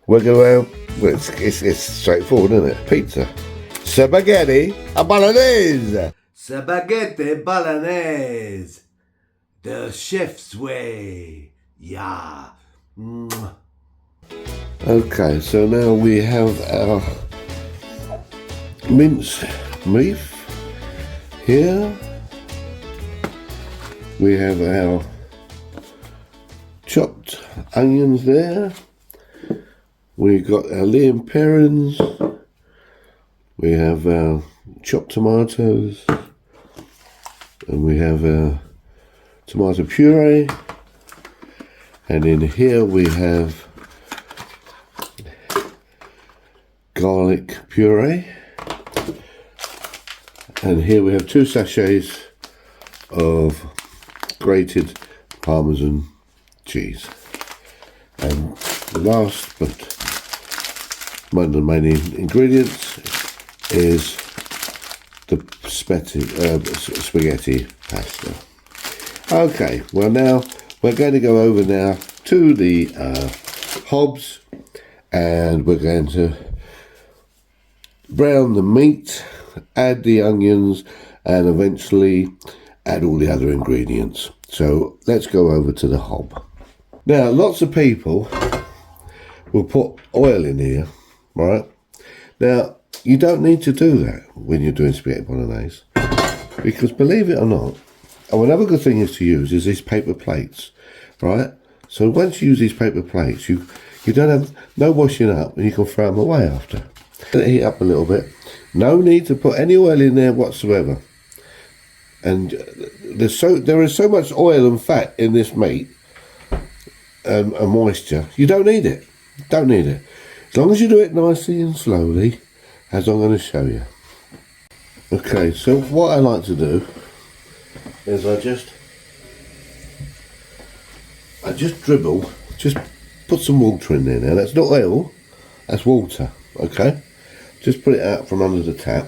we're going to have, well, it's straightforward, isn't it? Pizza. Spaghetti bolognese. Spaghetti bolognese. The chef's way. Yeah. Okay, so now we have our mince beef here. We have our chopped onions there. We've got our Liam Perrins. We have our chopped tomatoes. And we have our tomato puree. And in here we have garlic puree. And here we have 2 sachets of grated Parmesan cheese. And the last but one of the main ingredients is the spaghetti pasta. Okay, well now we're going to go over now to the hobs, and we're going to brown the meat, add the onions, and eventually add all the other ingredients. So let's go over to the hob. Now, lots of people will put oil in here, right? Now, you don't need to do that when you're doing spaghetti bolognese, because believe it or not, another good thing is to use is these paper plates, right? So once you use these paper plates, you don't have no washing up, and you can throw them away after. Let it heat up a little bit. No need to put any oil in there whatsoever. And there is so much oil and fat in this meat and moisture. You don't need it. Don't need it. As long as you do it nicely and slowly, as I'm going to show you. Okay, so what I like to do is I just dribble, just put some water in there now. That's not oil, that's water, okay? Just put it out from under the tap.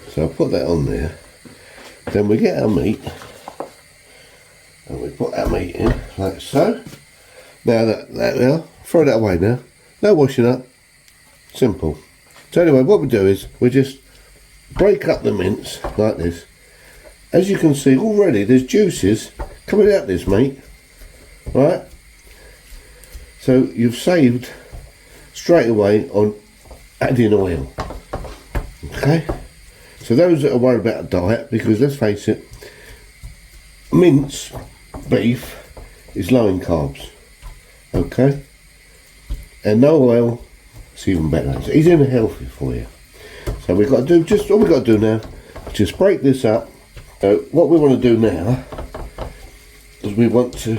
So I'll put that on there. Then we get our meat, and we put our meat in, like so. Now now, throw that away now. No washing up, simple. So anyway, what we do is we just break up the mince like this. As you can see already, there's juices coming out this meat, right? So you've saved straight away on adding oil, okay? So those that are worried about a diet, because let's face it, mince beef is low in carbs, okay? And no oil, it's even better. It's easy and healthy for you. So we've got to do, just all we've got to do now, just break this up. So what we want to do now is we want to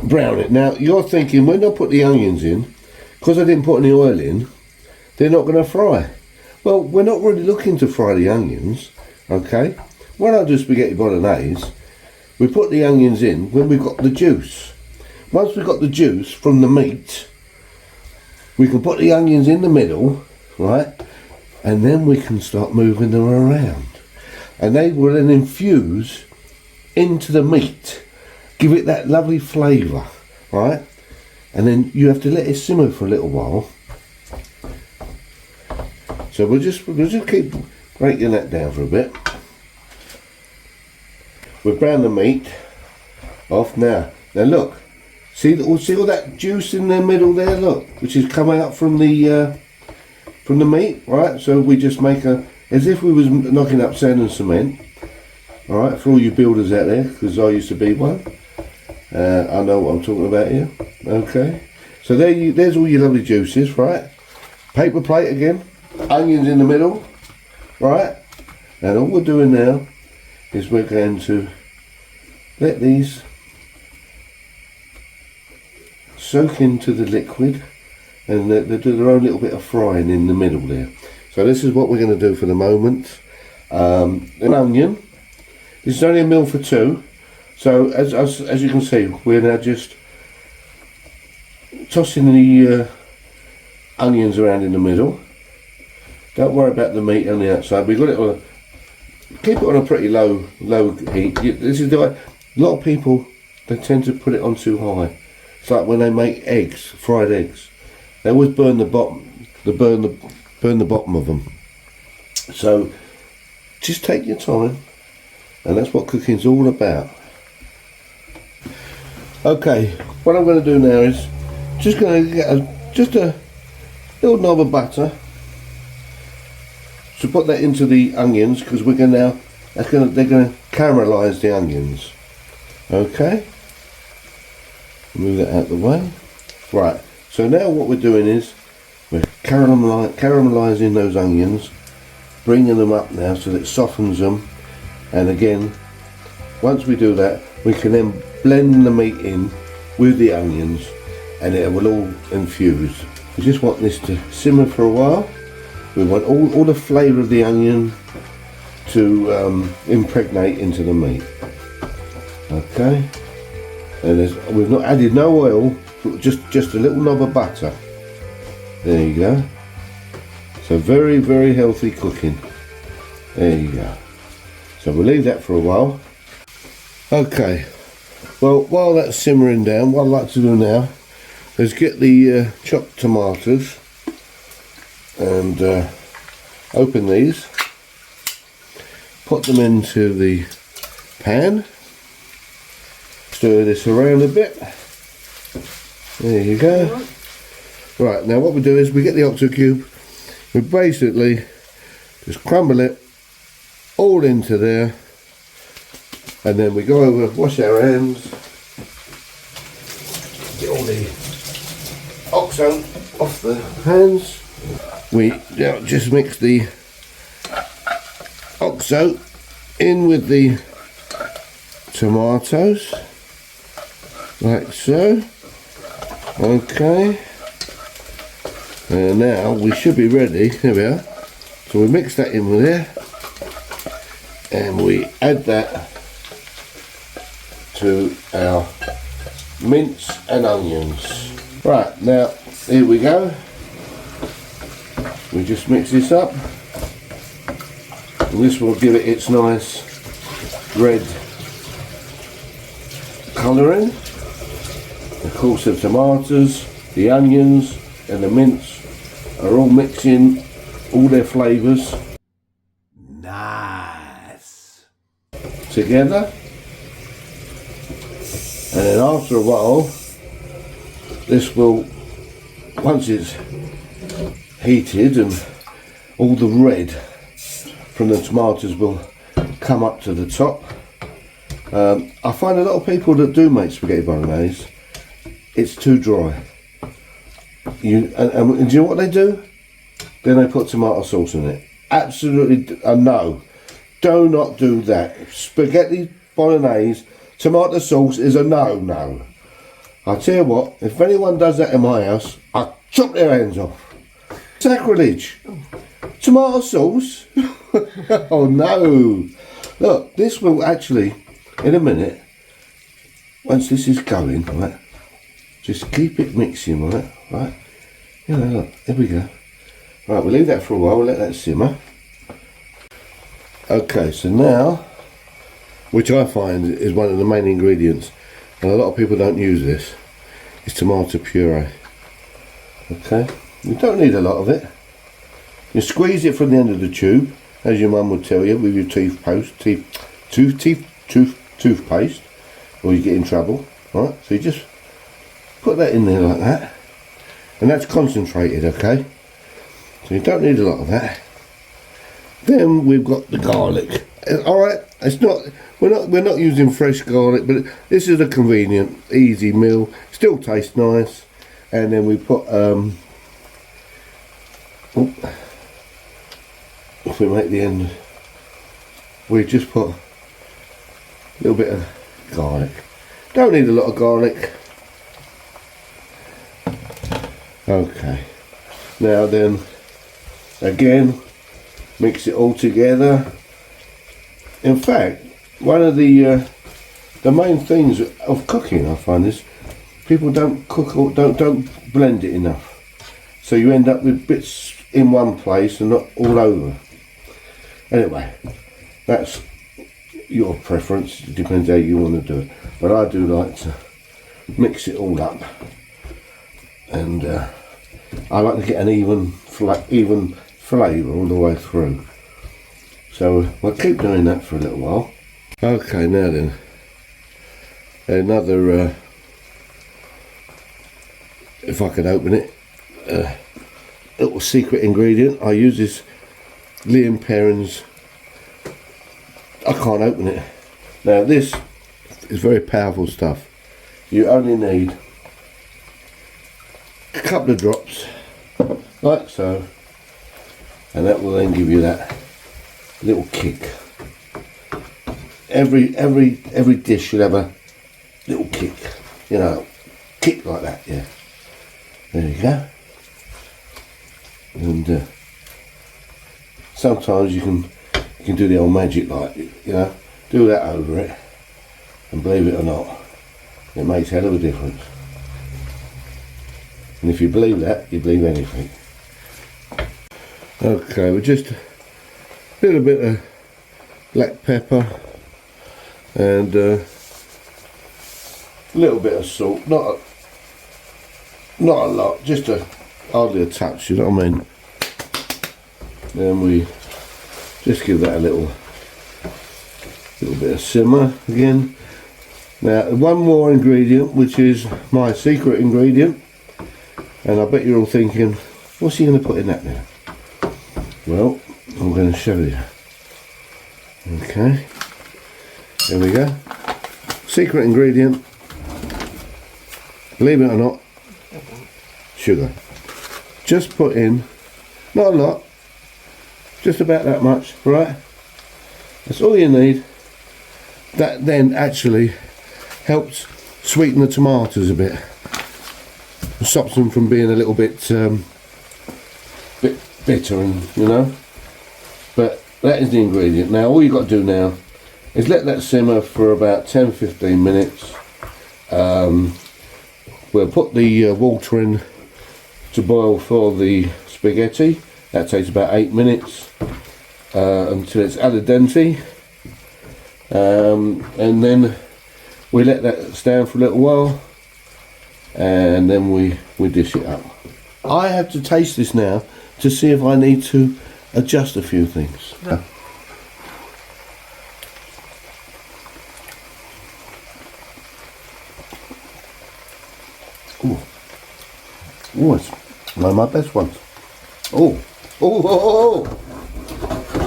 brown it. Now you're thinking, when I put the onions in, because I didn't put any oil in, they're not going to fry. Well, we're not really looking to fry the onions, okay? When I do spaghetti bolognese, we put the onions in when we've got the juice. Once we've got the juice from the meat, we can put the onions in the middle, right? And then we can start moving them around. And they will then infuse into the meat, give it that lovely flavour, right? And then you have to let it simmer for a little while. So we'll just keep breaking that down for a bit. We've browned the meat off now. Now look, see all that juice in the middle there, look, which is coming out from the meat, right? So we just make as if we was knocking up sand and cement, all right, for all you builders out there, because I used to be one. I know what I'm talking about here. Okay, so there's all your lovely juices, right? Paper plate again, onions in the middle, right? And all we're doing now is we're going to let these soak into the liquid, and they do their own little bit of frying in the middle there. So this is what we're going to do for the moment. An onion. This is only a meal for 2. So as you can see, we're now just tossing the onions around in the middle. Don't worry about the meat on the outside. We've got it on keep it on a pretty low heat. This is a lot of people, they tend to put it on too high. It's like when they make eggs, fried eggs. They always burn the bottom, burn the bottom of them. So just take your time, and that's what cooking's all about. Okay, what I'm going to do now is just going to get just a little knob of butter. So put that into the onions, because we're going to they're going to caramelise the onions. Okay. Move that out of the way. Right, so now what we're doing is we're caramelising those onions, bringing them up now so that it softens them, and again, once we do that, we can then blend the meat in with the onions and it will all infuse. We just want this to simmer for a while. We want all the flavour of the onion to impregnate into the meat. Okay. And we've not added no oil, just a little knob of butter. There you go. So very, very healthy cooking. There you go. So we'll leave that for a while. Okay. Well, while that's simmering down, what I'd like to do now is get the chopped tomatoes and open these. Put them into the pan. Stir this around a bit. There you go. Right, now what we do is we get the octo cube, we basically just crumble it all into there, and then we go over, wash our hands, get all the oxo off the hands. We just mix the oxo in with the tomatoes. Like so. Okay. And now we should be ready. Here we are. So we mix that in with there. And we add that to our mince and onions. Right, now here we go. We just mix this up. And this will give it its nice red colouring. Of course, the tomatoes, the onions and the mince are all mixing all their flavours Nice. together, and then after a while this will, once it's heated and all the red from the tomatoes will come up to the top. I find a lot of people that do make spaghetti bolognese, it's too dry. And do you know what they do? Then they put tomato sauce in it. Absolutely, no. Do not do that. Spaghetti bolognese, tomato sauce is a no-no. I tell you what, if anyone does that in my house, I'll chop their hands off. Sacrilege. Tomato sauce? Oh no. Look, this will actually, in a minute, once this is going, right, just keep it mixing, right, you know, look, there we go. Right, we'll leave that for a while, we'll let that simmer. Okay, so now, which I find is one of the main ingredients, and a lot of people don't use this, is tomato puree. Okay, you don't need a lot of it. You squeeze it from the end of the tube, as your mum would tell you, with your toothpaste, or you get in trouble, right? So you just put that in there like that, and that's concentrated, okay? So you don't need a lot of that. Then we've got the garlic. All right, it's not, we're not using fresh garlic, but this is a convenient, easy meal. Still tastes nice. And then we put if we make the end, we just put a little bit of garlic. Don't need a lot of garlic. Okay, now then, again, mix it all together. In fact, one of the main things of cooking, I find, is people don't cook or don't blend it enough, so you end up with bits in one place and not all over. Anyway, that's your preference. It depends how you want to do it, but I do like to mix it all up, and I like to get an even flavour all the way through. So we'll keep doing that for a little while. Okay, now then, another, if I can open it, little secret ingredient. I use this Liam Perrin's, I can't open it. Now this is very powerful stuff. You only need a couple of drops, like so, and that will then give you that little kick. Every dish should have a little kick, you know, kick like that. Yeah, there you go. And sometimes you can do the old magic, like, you know, do that over it, and believe it or not, it makes a hell of a difference. And if you believe that, you believe anything. Okay, with just a little bit of black pepper and a little bit of salt, not a lot, just hardly a touch, you know what I mean. Then we just give that a little bit of simmer again. Now one more ingredient, which is my secret ingredient, and I bet you're all thinking, what's he going to put in that now? Well, I'm going to show you. Okay, there we go. Secret ingredient, believe it or not, sugar. Just put in, not a lot, just about that much, right? That's all you need. That then actually helps sweeten the tomatoes a bit. Stops them from being a little bit bitter, and you know. But that is the ingredient. Now all you've got to do now is let that simmer for about 10-15 minutes. We'll put the water in to boil for the spaghetti. That takes about 8 minutes until it's al dente, and then we let that stand for a little while, and then we dish it up. I have to taste this now to see if I need to adjust a few things. No. Ooh, it's one of my best ones. Oh,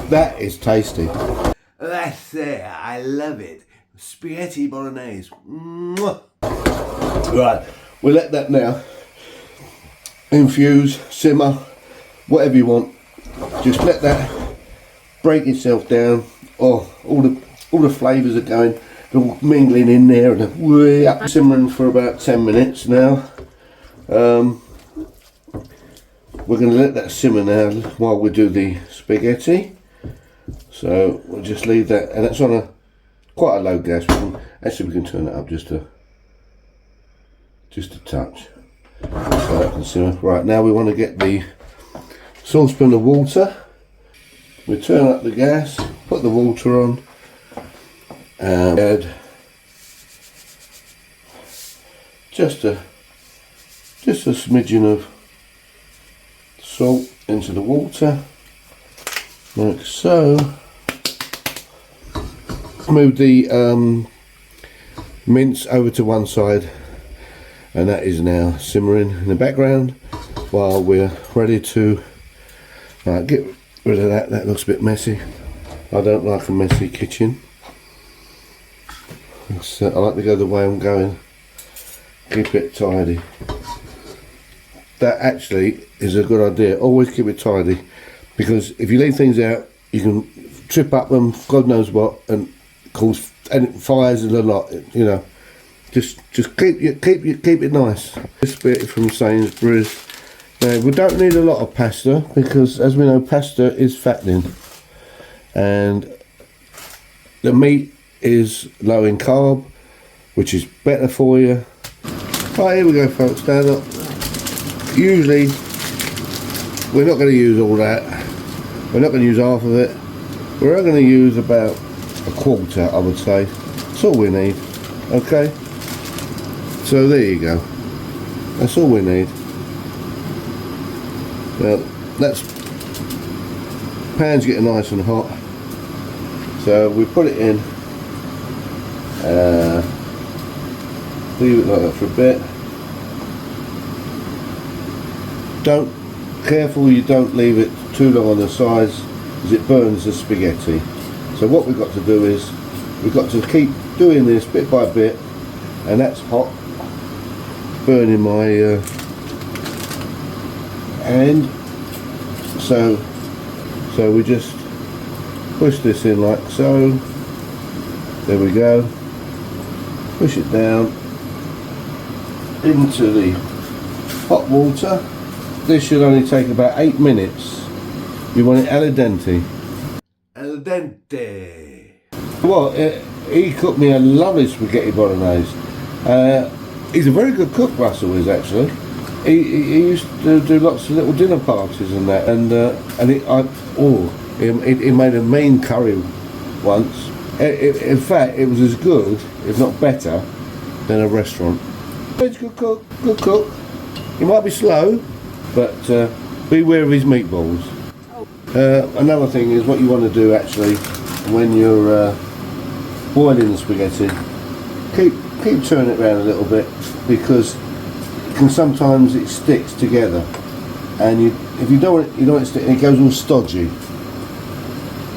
that is tasty. That's it, I love it. Spaghetti bolognese. Mwah. Right, we'll let that now infuse, simmer, whatever you want. Just let that break itself down. Oh, all the flavours are going, they're all mingling in there, and way up, simmering for about 10 minutes now. We're going to let that simmer now while we do the spaghetti. So we'll just leave that, and that's on quite a low gas. We can turn it up just a touch. So that can simmer. Right, now we want to get the saucepan of water. We turn up the gas, put the water on, and add just a smidgen of salt into the water, like so. Move the mince over to one side, and that is now simmering in the background while we're ready to get rid of that. That looks a bit messy. I don't like a messy kitchen. I like to go the way I'm going. Keep it tidy. That actually is a good idea. Always keep it tidy, because if you leave things out, you can trip up them, God knows what, and cause fires and a lot. You know, just keep it nice. This bit from Sainsbury's. Now we don't need a lot of pasta, because as we know, pasta is fattening, and the meat is low in carb, which is better for you. Right, here we go, folks. Stand up. Usually we're not going to use all that. We're not going to use half of it. We're going to use about a quarter, I would say. That's all we need. Okay, So there you go. That's all we need. Now that's pan's getting nice and hot. So we put it in. Leave it like that for a bit. Careful you don't leave it too long on the sides, because it burns the spaghetti. So what we've got to do is we've got to keep doing this bit by bit, and that's hot, burning my hand. So we just push this in like so. There we go. Push it down into the hot water. This should only take about 8 minutes. You want it al dente. Al dente. Well, he cooked me a lovely spaghetti bolognese. He's a very good cook, Russell is actually. He used to do lots of little dinner parties and that, he made a mean curry once. In fact, it was as good, if not better, than a restaurant. He's a good cook, good cook. He might be slow, but beware of his meatballs. Another thing is what you want to do actually when you're boiling the spaghetti. Keep turning it around a little bit, because sometimes it sticks together, and if you don't want it to stick, it goes all stodgy.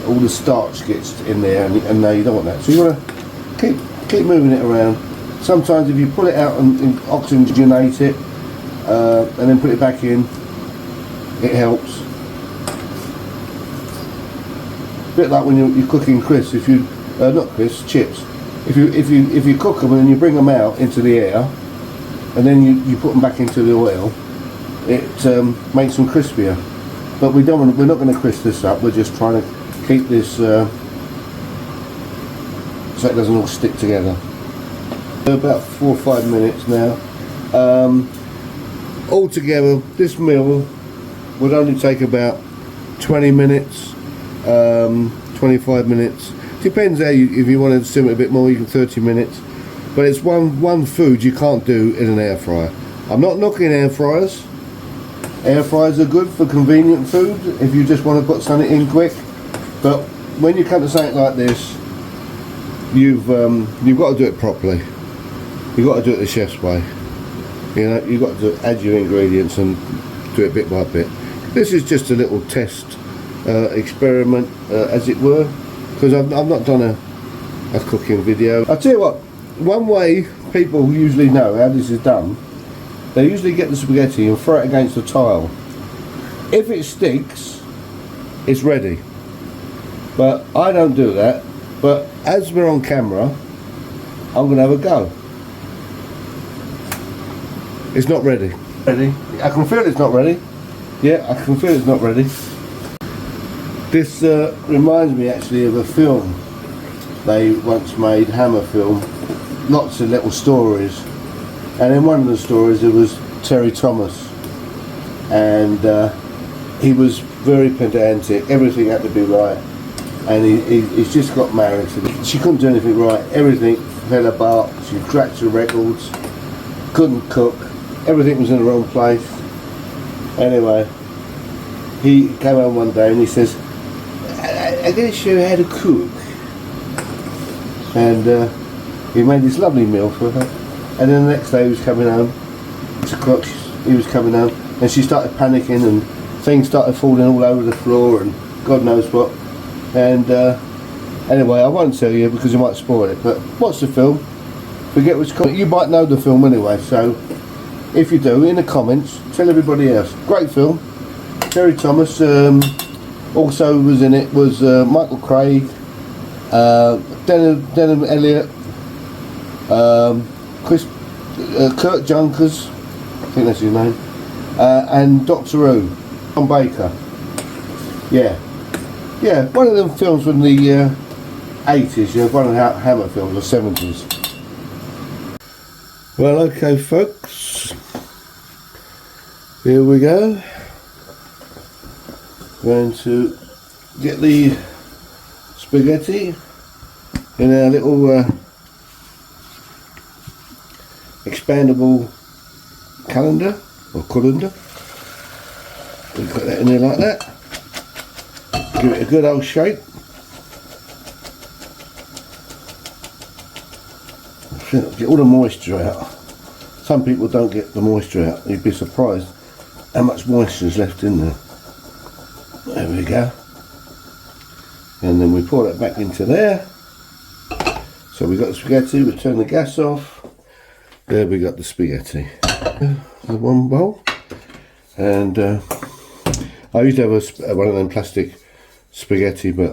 All the starch gets in there, and no, you don't want that. So you want to keep moving it around. Sometimes if you pull it out and oxygenate it, and then put it back in, it helps. A bit like when you're cooking crisps. If you not crisps, chips. If you cook them and then you bring them out into the air, and then you put them back into the oil, it makes them crispier. But we're not going to crisp this up. We're just trying to keep this so it doesn't all stick together. About 4 or 5 minutes now. Altogether, this meal would only take about 20 minutes, 25 minutes. Depends how if you want to simmer it a bit more, you can 30 minutes. But it's one food you can't do in an air fryer. I'm not knocking air fryers. Air fryers are good for convenient food if you just want to put something in quick. But when you come to something like this, you've got to do it properly. You've got to do it the chef's way. You know, you've got to add your ingredients and do it bit by bit. This is just a little test experiment, as it were, because I've not done a cooking video. I'll tell you what, one way people usually know how this is done, they usually get the spaghetti and throw it against the tile. If it sticks, it's ready. But I don't do that. But as we're on camera, I'm going to have a go. It's not ready. Ready? I can feel it's not ready. Yeah, I can feel it's not ready. This reminds me actually of a film they once made, Hammer film. Lots of little stories. And in one of the stories there was Terry Thomas. And he was very pedantic. Everything had to be right. And he's just got married to her. She couldn't do anything right. Everything fell apart. She scratched her records. Couldn't cook. Everything was in the wrong place. Anyway, he came home one day and he says, I'm going to show you how to cook. And he made this lovely meal for her. And then the next day he was coming home. 6 o'clock he was coming home. And she started panicking and things started falling all over the floor and God knows what. And anyway, I won't tell you because you might spoil it. But watch the film. Forget which comment. You might know the film anyway. So if you do, in the comments, tell everybody else. Great film. Terry Thomas also was in it. Was Michael Craig, Denham Elliott, Kurt Junkers, I think that's his name, and Doctor Who, Tom Baker. Yeah, one of them films from the 80s, you know, one of the Hammer films, or 70s. Well, okay folks, here we go. Going to get the spaghetti in our little expandable colander or colander. We put that in there like that. Give it a good old shake. Get all the moisture out. Some people don't get the moisture out. You'd be surprised how much moisture is left in there. There we go. And then we pour that back into there. So we got the spaghetti, we turn the gas off. There we got the spaghetti. The one bowl. And I used to have one of them plastic spaghetti, but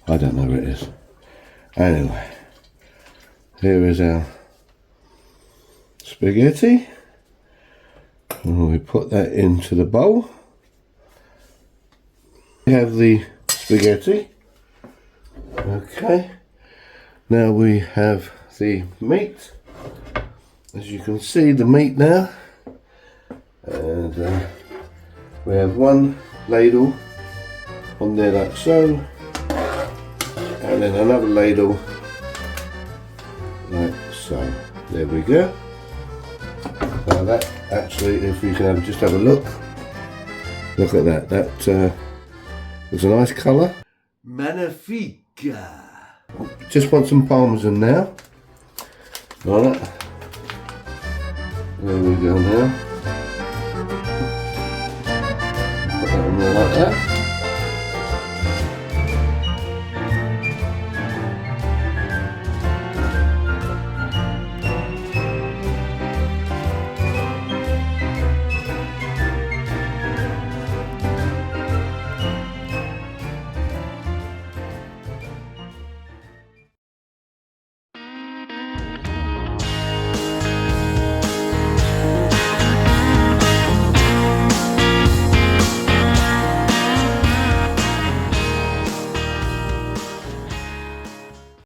I don't know where it is. Anyway, here is our spaghetti. And we put that into the bowl. We have the spaghetti. Okay. Now we have the meat. As you can see, the meat now. And we have one ladle on there like so. And then another ladle like so. There we go. So that actually, if you can just have a look. Look at that. That was a nice colour. Magnifique. Just want some parmesan now. Right. There we go now. Put that on there like that.